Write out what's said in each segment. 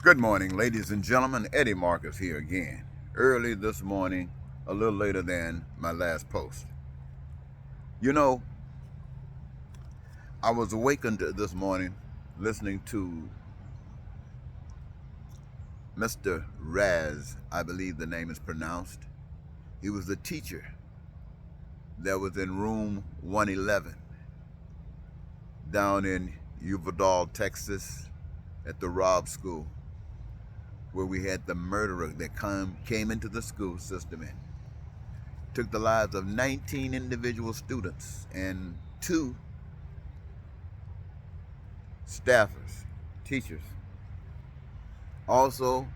Good morning, ladies and gentlemen. Eddie Marcus here again. Early this morning, a little later than my last post. You know, I was awakened this morning listening to Mr. Raz, I believe the name is pronounced. He was the teacher that was in room 111 down in Uvalde, Texas, at the Robb School, where we had the murderer that came into the school system and took the lives of 19 individual students and 2 staffers, teachers. Also,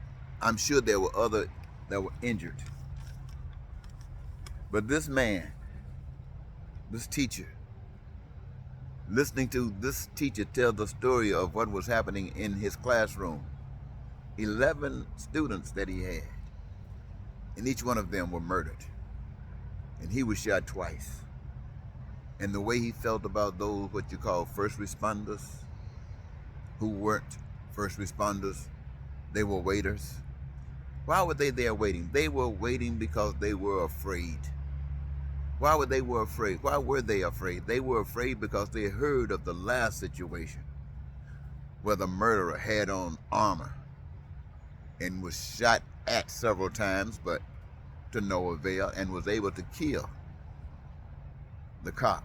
I'm sure there were other that were injured. But this man, this teacher, listening to this teacher tell the story of what was happening in his classroom, 11 students that he had, and each one of them were murdered. And he was shot twice. And the way he felt about those, what you call first responders, who weren't first responders, they were waiters. Why were they there waiting? They were waiting because they were afraid. Why were they afraid? Why were they afraid? They were afraid because they heard of the last situation where the murderer had on armor and was shot at several times, but to no avail, and was able to kill the cop.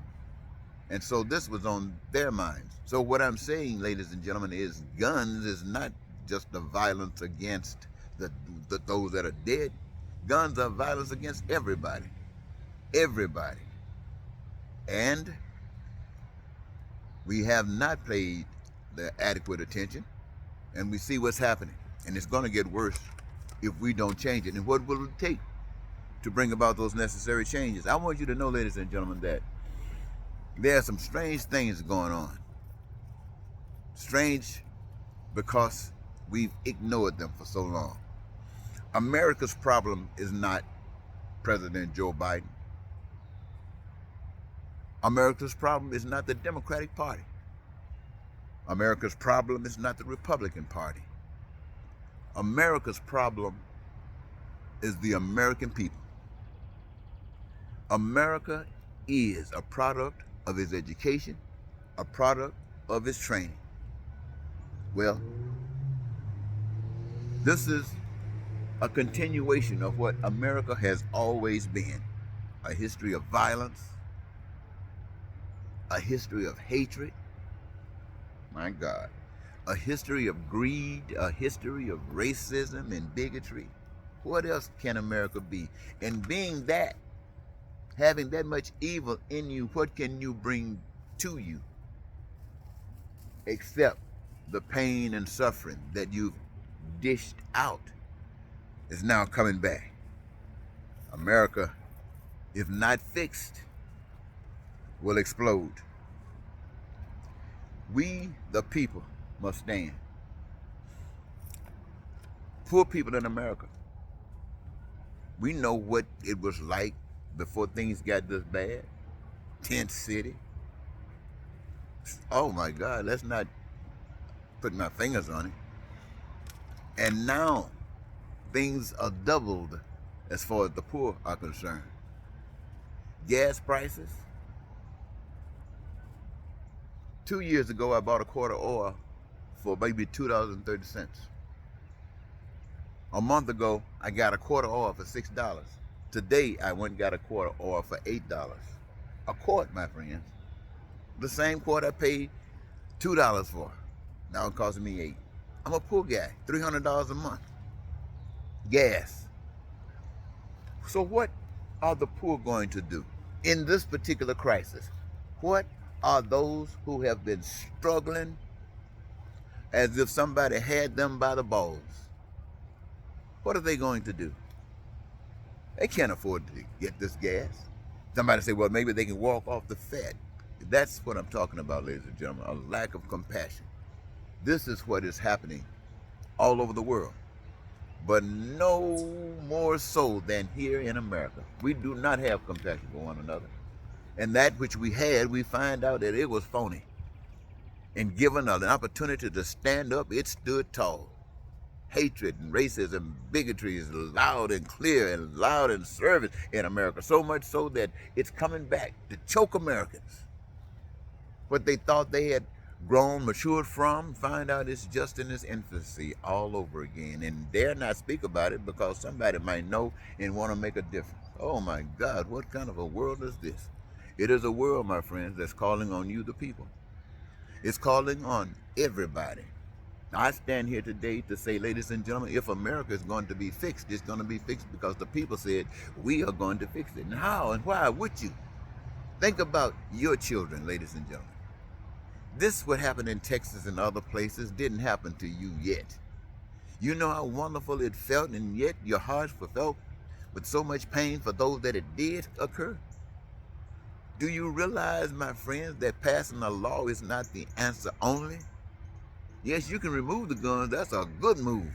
And so this was on their minds. So what I'm saying, ladies and gentlemen, is guns is not just the violence against those that are dead. Guns are violence against everybody. Everybody. And we have not paid the adequate attention, and we see what's happening. And it's going to get worse if we don't change it. And what will it take to bring about those necessary changes? I want you to know, ladies and gentlemen, that there are some strange things going on. Strange because we've ignored them for so long. America's problem is not President Joe Biden. America's problem is not the Democratic Party. America's problem is not the Republican Party. America's problem is the American people. America is a product of its education, a product of its training. Well, this is a continuation of what America has always been: a history of violence, a history of hatred, my God, a history of greed, a history of racism and bigotry. What else can America be? And being that, having that much evil in you, what can you bring to you except the pain and suffering that you've dished out is now coming back? America, if not fixed, will explode. We, the people, must stand. Poor people in America, we know what it was like before things got this bad. Tent City. Oh my God, let's not put my fingers on it. And now things are doubled as far as the poor are concerned. Gas prices. 2 years ago, I bought a quart of oil for maybe $2.30. A month ago, I got a quart of oil for $6. Today, I went and got a quart of oil for $8. A quart, my friends. The same quart I paid $2 for. Now it's costing me $8. I'm a poor guy, $300 a month. Gas. So what are the poor going to do in this particular crisis? What are those who have been struggling as if somebody had them by the balls? What are they going to do? They can't afford to get this gas. Somebody say, well, maybe they can walk off the fat. That's what I'm talking about, ladies and gentlemen, a lack of compassion. This is what is happening all over the world, but no more so than here in America. We do not have compassion for one another. And that which we had, we find out that it was phony. And given an opportunity to stand up, it stood tall. hatred and racism, bigotry is loud and clear and loud and service in America. So much so that it's coming back to choke Americans. What they thought they had grown, matured from, find out it's just in its infancy all over again. And dare not speak about it because somebody might know and want to make a difference. Oh my God, what kind of a world is this? It is a world, my friends, that's calling on you, the people. It's calling on everybody. I stand here today to say, ladies and gentlemen, if America is going to be fixed, it's going to be fixed because the people said we are going to fix it. And how and why would you? Think about your children, ladies and gentlemen. This, what happened in Texas and other places, didn't happen to you yet. You know how wonderful it felt, and yet your hearts were felt with so much pain for those that it did occur. Do you realize, my friends, that passing a law is not the answer only? Yes, you can remove the guns. That's a good move.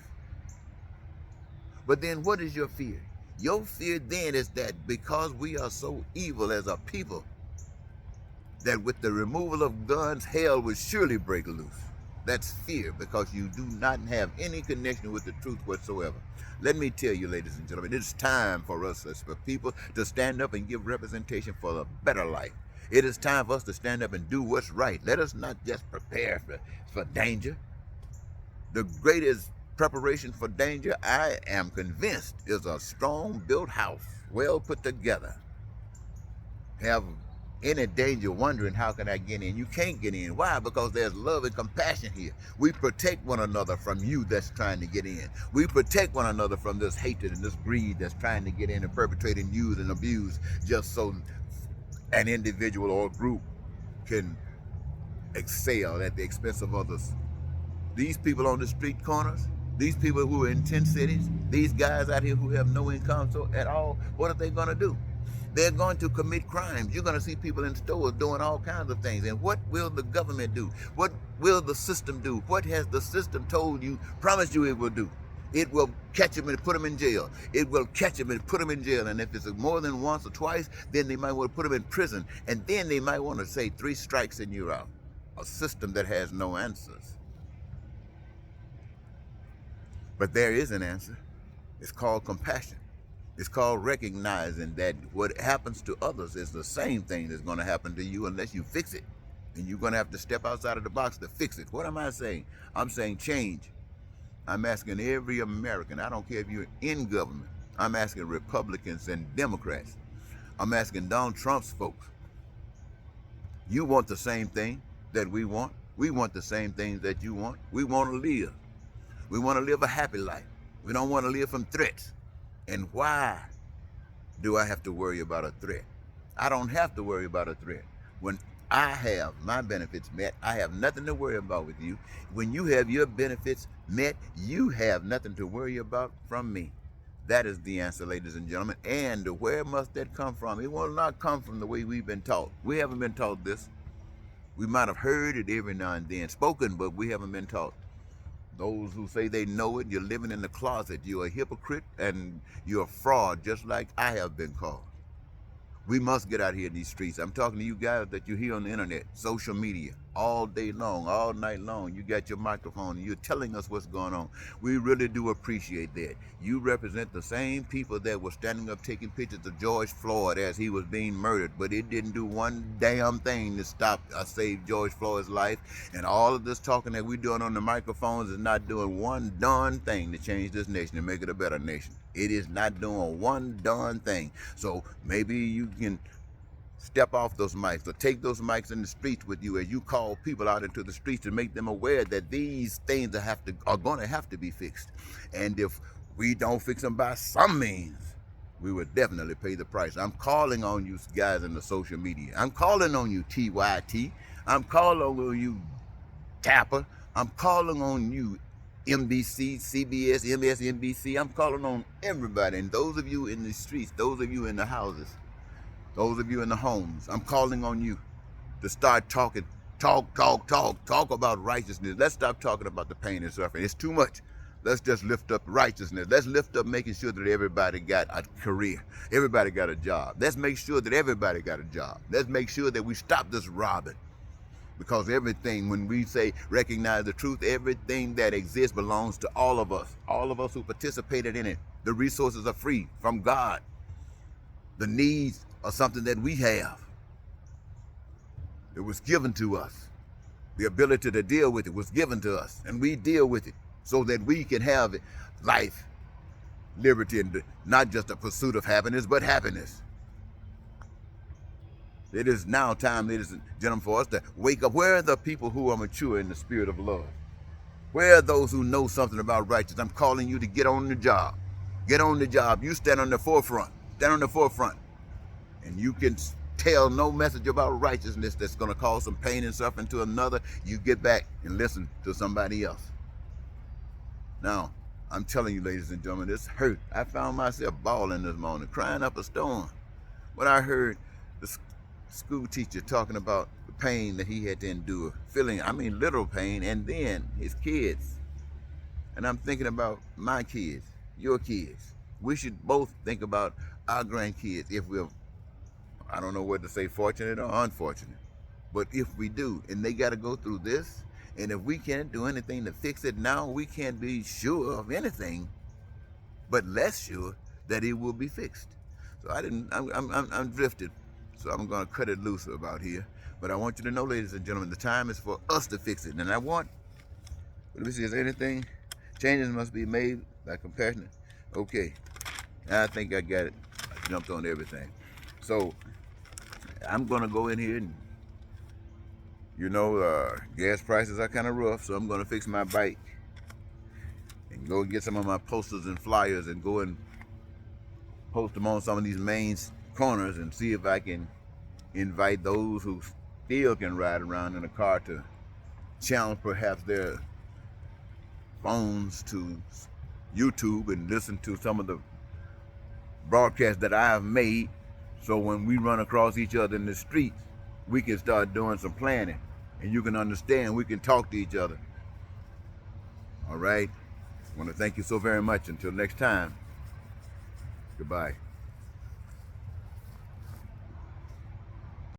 But then what is your fear? Your fear then is that because we are so evil as a people, that with the removal of guns, hell will surely break loose. That's fear, because you do not have any connection with the truth whatsoever. Let me tell you, ladies and gentlemen, it's time for us as for people to stand up and give representation for a better life. It is time for us to stand up and do what's right. Let us not just prepare for danger. The greatest preparation for danger, I am convinced, is a strong built house, well put together. Have any danger wondering how can I get in? You can't get in. Why? Because there's love and compassion here. We protect one another from you that's trying to get in. We protect one another from this hatred and this greed that's trying to get in and perpetrate and use and abuse just so an individual or group can excel at the expense of others. These people on the street corners, these people who are in tent cities, these guys out here who have no income at all, what are they going to do? They're going to commit crimes. You're going to see people in stores doing all kinds of things. And what will the government do? What will the system do? What has the system told you, promised you it will do? It will catch them and put them in jail. It will catch them and put them in jail. And if it's more than once or twice, then they might want to put them in prison. And then they might want to say 3 strikes and you're out. A system that has no answers. But there is an answer. It's called compassion. It's called recognizing that what happens to others is the same thing that's going to happen to you unless you fix it. And you're going to have to step outside of the box to fix it. What am I saying? I'm saying change. I'm asking every American, I don't care if you're in government, I'm asking Republicans and Democrats. I'm asking Donald Trump's folks. You want the same thing that we want. We want the same things that you want. We want to live. We want to live a happy life. We don't want to live from threats. And why do I have to worry about a threat? I don't have to worry about a threat. When I have my benefits met, I have nothing to worry about with you. When you have your benefits met, you have nothing to worry about from me. That is the answer, ladies and gentlemen. And where must that come from? It will not come from the way we've been taught. We haven't been taught this. We might have heard it every now and then spoken, but we haven't been taught. Those who say they know it, you're living in the closet. You're a hypocrite and you're a fraud, just like I have been called. We must get out here in these streets. I'm talking to you guys that you hear on the internet, social media, all day long, all night long. You got your microphone and you're telling us what's going on. We really do appreciate that. You represent the same people that were standing up taking pictures of George Floyd as he was being murdered, but it didn't do one damn thing to stop or save George Floyd's life. And all of this talking that we're doing on the microphones is not doing one darn thing to change this nation and make it a better nation. It is not doing one darn thing. So maybe you can step off those mics or take those mics in the streets with you as you call people out into the streets and make them aware that these things are going to have to be fixed. And if we don't fix them by some means, we will definitely pay the price. I'm calling on you guys in the social media. I'm calling on you, TYT. I'm calling on you, Tapper. I'm calling on you, NBC, CBS, MSNBC. I'm calling on everybody. And those of you in the streets, those of you in the houses, those of you in the homes, I'm calling on you to start talking. Talk about righteousness. Let's stop talking about the pain and suffering. It's too much. Let's just lift up righteousness. Let's lift up making sure that everybody got a career. Everybody got a job. Let's make sure that everybody got a job. Let's make sure that we stop this robbing. Because everything, when we say recognize the truth, everything that exists belongs to all of us who participated in it. The resources are free from God. The needs are something that we have. It was given to us. The ability to deal with it was given to us, and we deal with it so that we can have life, liberty, and not just a pursuit of happiness, but happiness. It is now time, ladies and gentlemen, for us to wake up. Where are the people who are mature in the spirit of love? Where are those who know something about righteousness? I'm calling you to get on the job. Get on the job. You stand on the forefront. Stand on the forefront. And you can tell no message about righteousness that's going to cause some pain and suffering to another. You get back and listen to somebody else. Now, I'm telling you, ladies and gentlemen, this hurt. I found myself bawling this morning, crying up a storm. When I heard the school teacher talking about the pain that he had to endure, feeling, literal pain, and then his kids. And I'm thinking about my kids, your kids. We should both think about our grandkids if we're, I don't know whether to say fortunate or unfortunate, but if we do, and they got to go through this, and if we can't do anything to fix it now, we can't be sure of anything, but less sure that it will be fixed. So I'm drifted. So I'm going to cut it loose about here. But I want you to know, ladies and gentlemen, the time is for us to fix it. And I want, let me see, is there anything? Changes must be made by compassion. Okay, I think I got it. I jumped on everything. So I'm going to go in here and, gas prices are kind of rough. So I'm going to fix my bike and go get some of my posters and flyers and go and post them on some of these main corners and see if I can invite those who still can ride around in a car to challenge perhaps their phones to YouTube and listen to some of the broadcasts that I have made, so when we run across each other in the streets, we can start doing some planning and you can understand, we can talk to each other. All right? I want to thank you so very much. Until next time, goodbye.